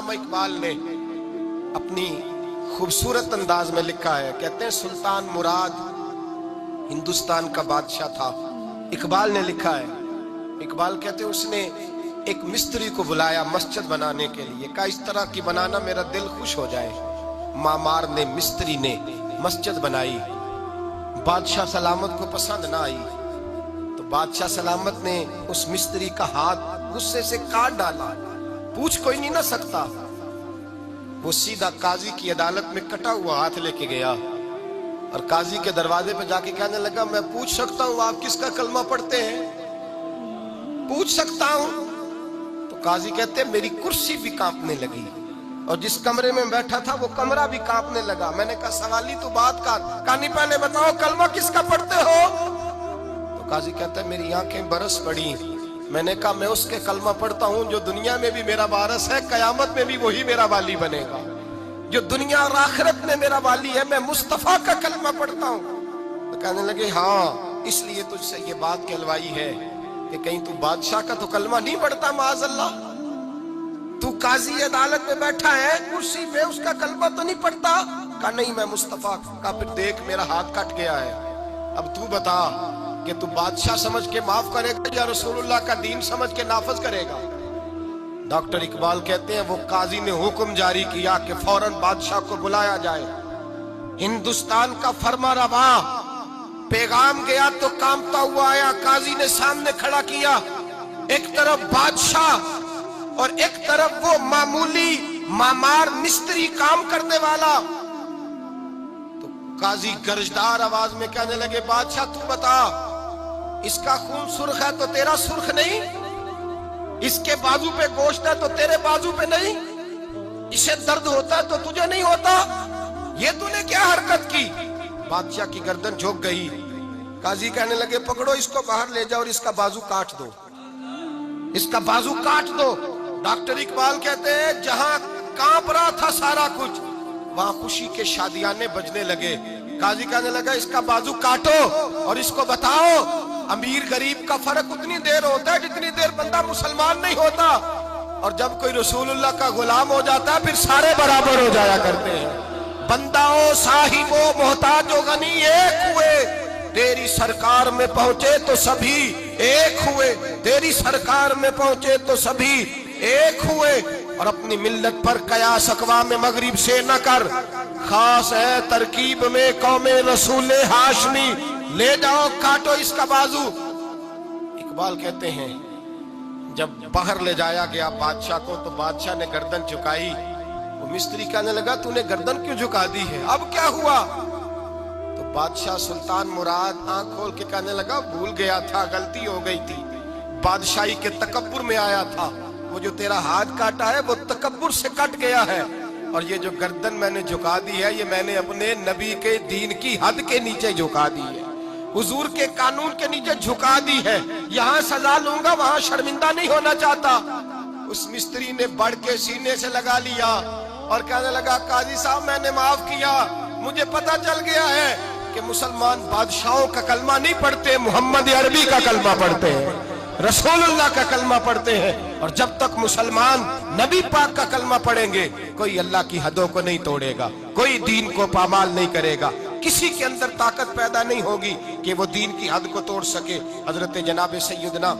علامہ اقبال نے اپنی خوبصورت انداز میں لکھا ہے. کہتے ہیں سلطان مراد ہندوستان کا بادشاہ تھا. اقبال نے لکھا ہے, اقبال کہتے ہیں اس نے ایک مستری کو بلایا مسجد بنانے کے لیے. کہا اس طرح کی بنانا میرا دل خوش ہو جائے. معمار نے, مستری نے مسجد بنائی. بادشاہ سلامت کو پسند نہ آئی تو بادشاہ سلامت نے اس مستری کا ہاتھ غصے سے کاٹ ڈالا. پوچھ کوئی نہیں نہ سکتا. وہ سیدھا قاضی کی عدالت میں کٹا ہوا ہاتھ لے کے گیا اور قاضی کے دروازے پہ جا کے کہنے لگا میں پوچھ سکتا ہوں آپ کس کا کلمہ پڑھتے ہیں؟ پوچھ سکتا ہوں؟ تو قاضی کہتے ہیں میری کرسی بھی کانپنے لگی اور جس کمرے میں بیٹھا تھا وہ کمرہ بھی کانپنے لگا. میں نے کہا سوالی تو بات کر, کہانی پہلے بتاؤ کلمہ کس کا پڑھتے ہو؟ تو قاضی کہتا ہے میری آنکھیں برس پڑی. میں نے کہا میں اس کے کلمہ پڑھتا ہوں جو دنیا میں بھی میرا وارث ہے, قیامت میں بھی وہی میرا والی بنے گا. جو دنیا اور آخرت میں میرا والی ہے, میں مصطفیٰ کا کلمہ پڑھتا ہوں. تو کہنے لگے ہاں اس لیے تجھ سے یہ بات کہلوائی ہے کہ کہیں تو بادشاہ کا تو کلمہ نہیں پڑھتا معاذ اللہ. تو قاضی عدالت میں بیٹھا ہے کرسی پہ, اس کا کلمہ تو نہیں پڑھتا؟ کہا نہیں میں مصطفیٰ کا. پھر دیکھ میرا ہاتھ کٹ گیا ہے. اب تو بتا کہ تو بادشاہ سمجھ کے معاف کرے گا یا رسول اللہ کا دین سمجھ کے نافذ کرے گا؟ ڈاکٹر اقبال کہتے ہیں وہ قاضی نے حکم جاری کیا کہ فوراً بادشاہ کو بلایا جائے. ہندوستان کا فرما روا پیغام گیا تو کانپتا ہوا آیا. قاضی نے سامنے کھڑا کیا, ایک طرف بادشاہ اور ایک طرف وہ معمولی معمار مستری کام کرنے والا. تو قاضی گرجدار آواز میں کہنے لگے بادشاہ تو بتا اس کا خون سرخ ہے تو تیرا سرخ نہیں, اس کے بازو پہ گوشت ہے تو تیرے بازو پہ نہیں, اسے درد ہوتا ہے تو تجھے نہیں ہوتا, یہ تو نے کیا حرکت کی؟ بادشاہ کی گردن جھک گئی. قاضی کہنے لگے پکڑو اس کو باہر لے جاؤ اور اس کا بازو کاٹ دو, اس کا بازو کاٹ دو. ڈاکٹر اقبال کہتے ہیں جہاں کانپ رہا تھا سارا کچھ وہاں خوشی کے شادیانے بجنے لگے. قاضی کہنے لگا اس کا بازو کاٹو اور اس کو بتاؤ امیر غریب کا فرق اتنی دیر ہوتا ہے جتنی دیر بندہ مسلمان نہیں ہوتا, اور جب کوئی رسول اللہ کا غلام ہو جاتا ہے پھر سارے برابر ہو جایا کرتے ہیں. بنداؤ صاحبو محتاج و غنی ایک ہوئے, تیری سرکار میں پہنچے تو سبھی ایک ہوئے, تیری سرکار میں پہنچے تو سبھی ایک ہوئے. اور اپنی ملت پر قیاس اقوام مغرب سے نہ کر, خاص ہے ترکیب میں قوم رسول ہاشمی, لے جاؤ کاٹو اس کا بازو. اقبال کہتے ہیں جب باہر لے جایا گیا بادشاہ کو تو بادشاہ نے گردن جھکائی. وہ مستری کہنے لگا تو نے گردن کیوں جھکا دی ہے, اب کیا ہوا؟ تو بادشاہ سلطان مراد آنکھ کھول کے کہنے لگا بھول گیا تھا, غلطی ہو گئی تھی, بادشاہی کے تکبر میں آیا تھا. وہ جو تیرا ہاتھ کاٹا ہے وہ تکبر سے کٹ گیا ہے, اور یہ جو گردن میں نے جھکا دی ہے یہ میں نے اپنے نبی کے دین کی حد کے نیچے جھکا دی ہے, حضور کے قانون کے نیچے جھکا دی ہے. یہاں سزا لوں گا وہاں شرمندہ نہیں ہونا چاہتا. اس مستری نے بڑھ کے سینے سے لگا لیا اور کہنے لگا قاضی صاحب میں نے معاف کیا, مجھے پتا چل گیا ہے کہ مسلمان بادشاہوں کا کلمہ نہیں پڑھتے, محمد عربی کا کلمہ پڑھتے ہیں, رسول اللہ کا کلمہ پڑھتے ہیں. اور جب تک مسلمان نبی پاک کا کلمہ پڑھیں گے کوئی اللہ کی حدوں کو نہیں توڑے گا, کوئی دین کو پامال نہیں کرے گا, کسی کے اندر طاقت پیدا نہیں ہوگی کہ وہ دین کی حد کو توڑ سکے. حضرت جناب سیدنا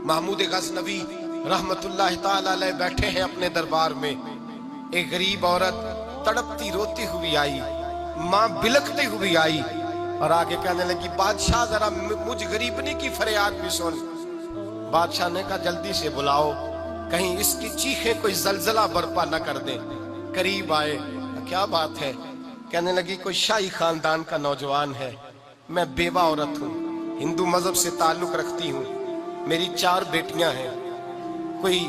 محمود غزنوی رحمت اللہ تعالی علیہ بیٹھے ہیں اپنے دربار میں. ایک غریب عورت تڑپتی روتی ہوئی آئی, ماں بلکتی ہوئی آئی اور آگے کہنے لگی بادشاہ ذرا مجھ غریبنی کی فریاد بھی سن. بادشاہ نے کہا جلدی سے بلاؤ, کہیں اس کی چیخیں کوئی زلزلہ برپا نہ کر دیں. قریب آئے, کیا بات ہے؟ کہنے لگی کوئی شاہی خاندان کا نوجوان ہے, میں بیوہ عورت ہوں, ہندو مذہب سے تعلق رکھتی ہوں, میری 4 بیٹیاں ہیں. کوئی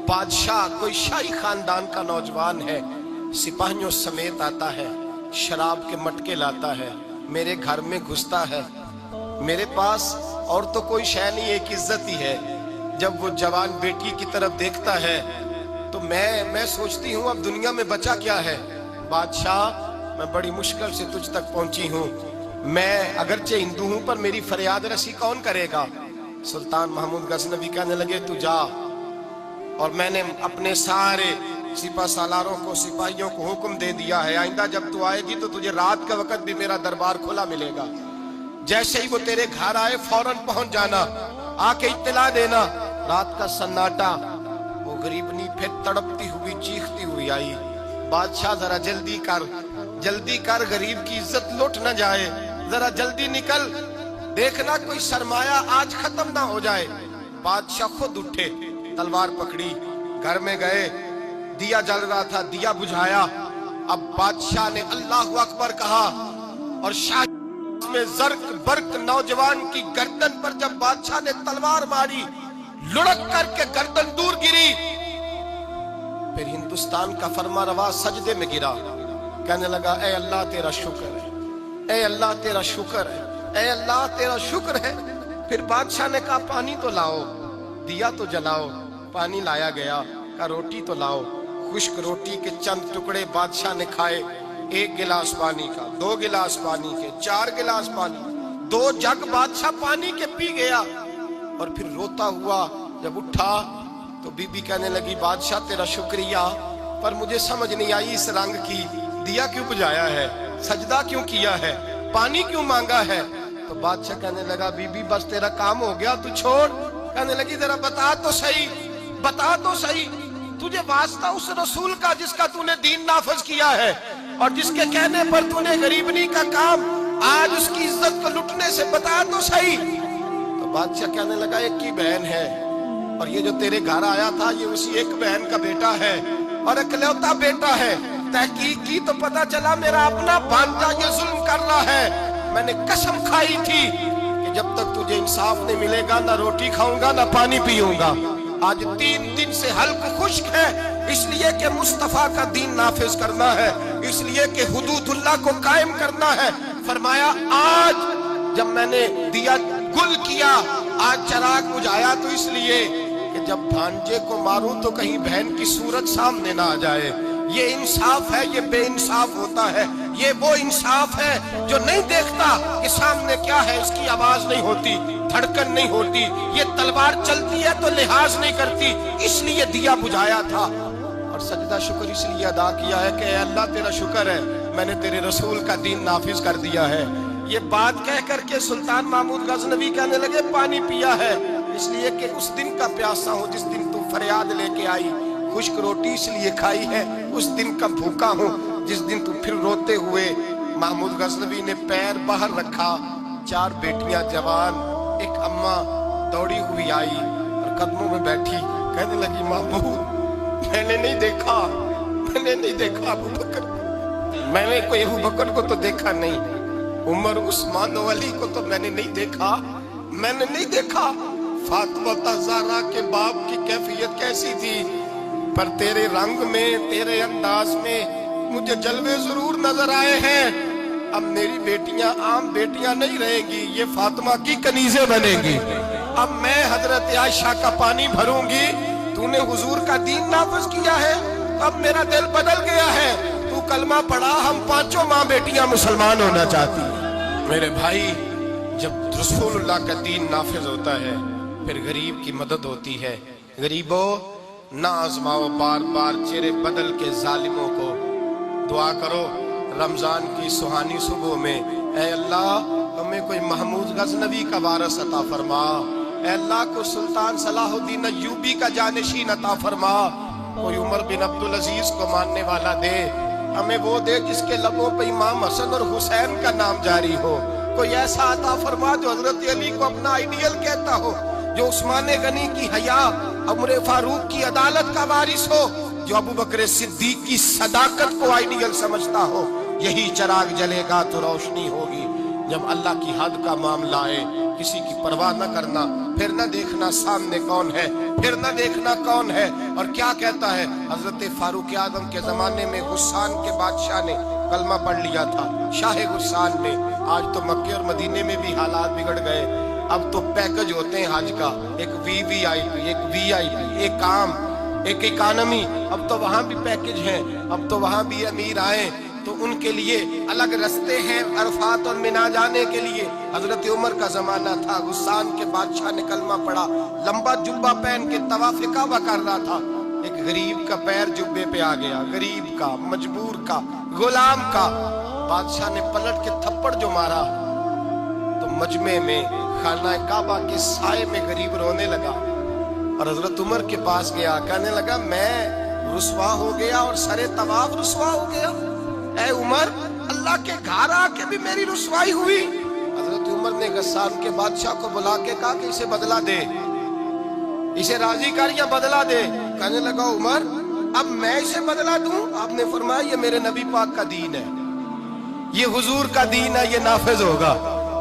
بادشاہ کوئی شاہی خاندان کا نوجوان ہے, سپاہیوں سمیت آتا ہے, شراب کے مٹکے لاتا ہے, میرے گھر میں گھستا ہے, میرے پاس اور تو کوئی شے نہیں, ایک عزت ہی ہے. جب وہ جوان بیٹی کی طرف دیکھتا ہے تو میں سوچتی ہوں اب دنیا میں بچا کیا ہے. بادشاہ میں بڑی مشکل سے تجھ تک پہنچی ہوں, میں اگرچہ ہندو ہوں پر میری فریاد رسی کون کرے گا؟ سلطان محمود غزنوی کہنے لگے تو جا, اور میں نے اپنے سارے سپہ سالاروں کو سپاہیوں کو حکم دے دیا ہے آئندہ جب تو آئے گی تو تجھے رات کا وقت بھی میرا دربار کھلا ملے گا، جیسے ہی وہ تیرے گھر آئے فوراً پہنچ جانا، آ کے اطلاع دینا۔ رات کا سناٹا، وہ غریبنی پھر تڑپتی ہوئی چیختی ہوئی آئی، بادشاہ ذرا جلدی کر غریب کی عزت لوٹ نہ جائے، ذرا جلدی نکل، دیکھنا کوئی سرمایہ آج ختم نہ ہو جائے۔ بادشاہ خود اٹھے، تلوار پکڑی، گھر میں گئے، دیا جل رہا تھا، دیا بجھایا۔ اب بادشاہ نے اللہ اکبر کہا اور شاہ میں زرق برق نوجوان کی گردن پر جب بادشاہ نے تلوار ماری، لڑک کر کے گردن دور گری۔ پھر ہندوستان کا فرما روا سجدے میں گرا، کہنے لگا اے اللہ تیرا شکر ہے، اے اللہ تیرا شکر ہے، اے اللہ تیرا شکر ہے۔ پھر بادشاہ نے کہا پانی تو لاؤ، دیا تو جلاؤ، پانی لایا گیا، کہا روٹی تو لاؤ، خشک روٹی کے چند ٹکڑے بادشاہ نے کھائے، 1 گلاس پانی کا، 2 گلاس پانی کے، 4 گلاس پانی، 2 جگ بادشاہ پانی کے پی گیا۔ اور پھر روتا ہوا جب اٹھا تو بی بی کہنے لگی بادشاہ تیرا شکریہ، پر مجھے سمجھ نہیں آئی اس رنگ کی، دیا کیوں بجھایا ہے، سجدہ کیوں کیا ہے، پانی کیوں مانگا ہے؟ تو بادشاہ کہنے لگا بی بی بس تیرا کام ہو گیا، تو چھوڑ۔ کہنے لگی ذرا بتا تو صحیح، تجھے واسطہ اس رسول کا جس کا تو نے دین نافذ کیا ہے اور جس کے کہنے پر تو نے غریبنی کا کام آج اس کی عزت کو لٹنے سے بتا تو صحیح۔ تو بادشاہ کہنے لگا ایک کی بہن ہے اور یہ جو تیرے گھر آیا تھا یہ اسی ایک بہن کا بیٹا ہے اور اکلوتا بیٹا ہے۔ تحقیق کی تو پتا چلا میرا اپنا بھانجا یہ ظلم کر رہا ہے۔ میں نے قسم کھائی تھی کہ جب تک تجھے انصاف نہیں ملے گا نہ روٹی کھاؤں گا نہ پانی پیوں گا۔ آج 3 دن سے حلق خشک ہے، اس لیے کہ مصطفیٰ کا دین نافذ کرنا ہے، اس لیے کہ حدود اللہ کو قائم کرنا ہے۔ فرمایا آج جب میں نے دیا گل کیا، آج چراغ بجھایا تو اس لیے کہ جب بھانجے کو ماروں تو کہیں بہن کی صورت سامنے نہ آ جائے۔ یہ انصاف ہے، یہ بے انصاف ہوتا ہے۔ یہ وہ انصاف ہے جو نہیں دیکھتا کہ سامنے کیا ہے، اس کی آواز نہیں ہوتی، دھڑکن نہیں ہوتی، یہ تلوار چلتی ہے تو لحاظ نہیں کرتی، اس لیے دیا بجھایا تھا۔ اور سجدہ شکر اس لیے ادا کیا ہے کہ اے اللہ تیرا شکر ہے میں نے تیرے رسول کا دین نافذ کر دیا ہے۔ یہ بات کہہ کر کے سلطان محمود غزنوی کہنے لگے پانی پیا ہے، اس لیے کہ اس دن کا پیاسا ہوں جس دن تو فریاد لے کے آئی، خشک روٹی اس لیے کھائی ہے اس دن کا بھوکا ہوں جس دن تو پھر روتے ہوئے۔ محمود غزنوی نے پیر باہر رکھا، 4 بیٹیاں جوان، ایک اماں دوڑی ہوئی آئی اور قدموں میں بیٹھی، کہنے لگی محمود میں نے نہیں دیکھا ابو بکر، میں نے کوئی ابو بکر کو تو دیکھا نہیں، عمر عثمان و علی کو تو میں نے نہیں دیکھا، فاطمہ زہرا کے باپ کی کیفیت کیسی تھی، پر تیرے رنگ میں تیرے انداز میں مجھے جلوے ضرور نظر آئے ہیں۔ اب میری بیٹیاں عام بیٹیاں نہیں رہیں گی، یہ فاطمہ کی کنیزیں بنیں گی۔ اب میں حضرت عائشہ کا پانی بھروں گی، تو نے حضور کا دین نافذ کیا ہے، اب میرا دل بدل گیا ہے، تو کلمہ پڑھا، ہم 5 ماں بیٹیاں مسلمان ہونا چاہتی ہیں۔ میرے بھائی جب رسول اللہ کا دین نافذ ہوتا ہے پھر غریب کی مدد ہوتی ہے۔ غریبوں نہ آزماؤ بار بار چہرے بدل کے ظالموں کو، دعا کرو رمضان کی سہانی صبح میں اے اللہ ہمیں کوئی محمود غزنوی کا وارث عطا فرما، اے اللہ کو سلطان صلاح الدین ایوبی کا جانشین عطا فرما، کوئی عمر بن عبدالعزیز کو ماننے والا دے، ہمیں وہ دے جس کے لبوں پہ امام حسن اور حسین کا نام جاری ہو، کوئی ایسا عطا فرما جو حضرت علی کو اپنا آئیڈیل کہتا ہو، جو عثمان غنی کی حیا، عمر فاروق کی عدالت کا وارث ہو، جو ابو بکر صدیق کی صداقت کو آئیڈیل سمجھتا ہو۔ یہی چراغ جلے گا تو روشنی ہوگی۔ جب اللہ کی حد کا معاملہ آئے کسی کی پرواہ نہ کرنا، پھر نہ دیکھنا سامنے کون ہے، پھر نہ دیکھنا کون ہے اور کیا کہتا ہے۔ حضرت فاروق اعظم کے زمانے میں غسان کے بادشاہ نے کلمہ پڑھ لیا تھا، شاہ غسان نے۔ آج تو مکے اور مدینے میں بھی حالات بگڑ گئے، اب تو پیکج ہوتے ہیں حج کا، ایک وی آئی پی، ایک وی آئی پی، ایک عام، ایک اکانومی، اب تو وہاں بھی پیکج ہیں، اب تو وہاں بھی امیر آئیں تو ان کے لیے الگ رستے ہیں عرفات اور منا جانے کے لیے۔ حضرت عمر کا زمانہ تھا، غسان کے بادشاہ نے کلمہ پڑھا، لمبا جبہ پہن کے طواف کعبہ کر رہا تھا، ایک غریب کا پیر جبے پہ آ گیا، غریب کا، مجبور کا، غلام کا۔ بادشاہ نے پلٹ کے تھپڑ جو مارا تو مجمع میں خانہ کعبہ کے سائے میں غریب رونے لگا، اور حضرت عمر کے پاس گیا، کہنے لگا میں رسوا ہو گیا اور سرے طواف رسوا ہو گیا۔ اے عمر، اللہ کے گھر آ کے بھی میری رسوائی ہوئی۔ حضرت عمر نے غسان کے بادشاہ کو بلا کے کہا کہ اسے بدلہ دے، اسے راضی کر یا بدلہ دے۔ کہنے لگا عمر اب میں اسے بدلہ دوں؟ آپ نے فرمایا یہ میرے نبی پاک کا دین ہے، یہ حضور کا دین ہے، یہ نافذ ہوگا،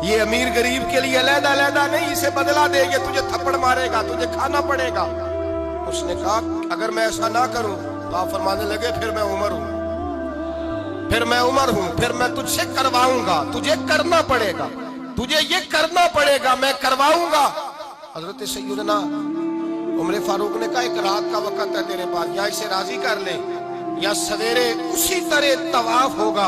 یہ امیر غریب کے لیے علیحدہ علیحدہ نہیں، اسے بدلہ دے، یہ تجھے تھپڑ مارے گا، تجھے کھانا پڑے گا۔ اس نے کہا اگر میں ایسا نہ کروں تو آپ فرمانے لگے پھر میں عمر ہوں، پھر میں عمر ہوں، پھر میں تجھ سے کرواؤں گا، تجھے کرنا پڑے گا، تجھے یہ کرنا پڑے گا، میں کرواؤں گا۔ حضرت سیدنا عمر فاروق نے کہا ایک رات کا وقت ہے تیرے پاس، یا اسے راضی کر لے یا سویرے اسی طرح طواف ہوگا،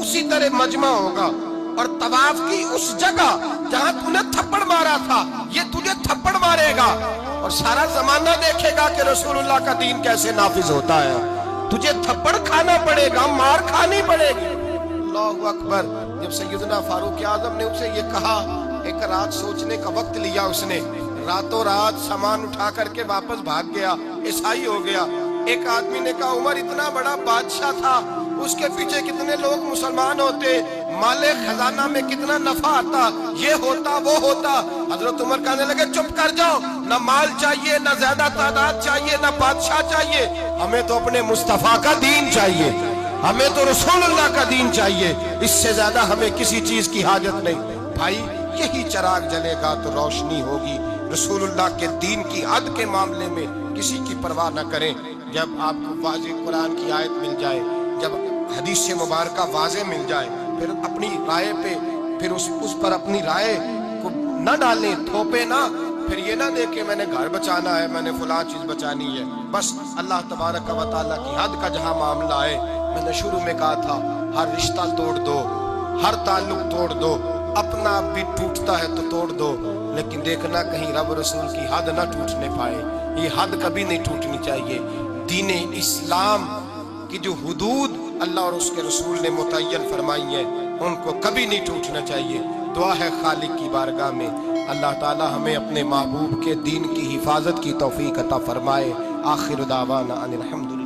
اسی طرح مجمع ہوگا، اور طواف کی اس جگہ جہاں تو نے تھپڑ مارا تھا یہ تجھے تھپڑ مارے گا، اور سارا زمانہ دیکھے گا کہ رسول اللہ کا دین کیسے نافذ ہوتا ہے۔ تجھے تھپڑ کھانا پڑے گا، مار کھانی پڑے گی۔ اللہ اکبر۔ جب سیدنا فاروق اعظم نے اسے یہ کہا، ایک رات سوچنے کا وقت لیا، اس نے راتوں رات سامان اٹھا کر کے واپس بھاگ گیا، عیسائی ہو گیا۔ ایک آدمی نے کہا عمر اتنا بڑا بادشاہ تھا، اس کے پیچھے کتنے لوگ مسلمان ہوتے، مال خزانہ میں کتنا نفع آتا، یہ ہوتا وہ ہوتا۔ حضرت عمر کہنے لگے چپ کر جاؤ، نہ مال چاہیے، نہ زیادہ تعداد چاہیے، نہ بادشاہ چاہیے، ہمیں تو اپنے مصطفیٰ کا دین چاہیے، ہمیں تو رسول اللہ کا دین چاہیے، اس سے زیادہ ہمیں کسی چیز کی حاجت نہیں۔ بھائی یہی چراغ جلے گا تو روشنی ہوگی۔ رسول اللہ کے دین کی حد کے معاملے میں کسی کی پرواہ نہ کریں۔ جب آپ کو واضح قرآن کی آیت مل جائے، جب حدیث مبارکہ واضح مل جائے، پھر اپنی رائے پہ پھر اس پر اپنی رائے کو نہ ڈالیں، تھوپے نہ، پھر یہ نہ دے کہ میں نے گھر بچانا ہے، میں نے فلاں چیز بچانی ہے۔ بس اللہ تبارک و تعالیٰ کی حد کا جہاں معاملہ ہے، میں نے شروع میں کہا تھا ہر رشتہ توڑ دو، ہر تعلق توڑ دو، اپنا آپ بھی ٹوٹتا ہے تو توڑ دو، لیکن دیکھنا کہیں رب رسول کی حد نہ ٹوٹنے پائے۔ یہ حد کبھی نہیں ٹوٹنی چاہیے۔ دین اسلام کی جو حدود اللہ اور اس کے رسول نے متعین فرمائی ہیں ان کو کبھی نہیں ٹوٹنا چاہیے۔ دعا ہے خالق کی بارگاہ میں اللہ تعالی ہمیں اپنے محبوب کے دین کی حفاظت کی توفیق عطا فرمائے۔ آخر دعوانا ان الحمدللہ۔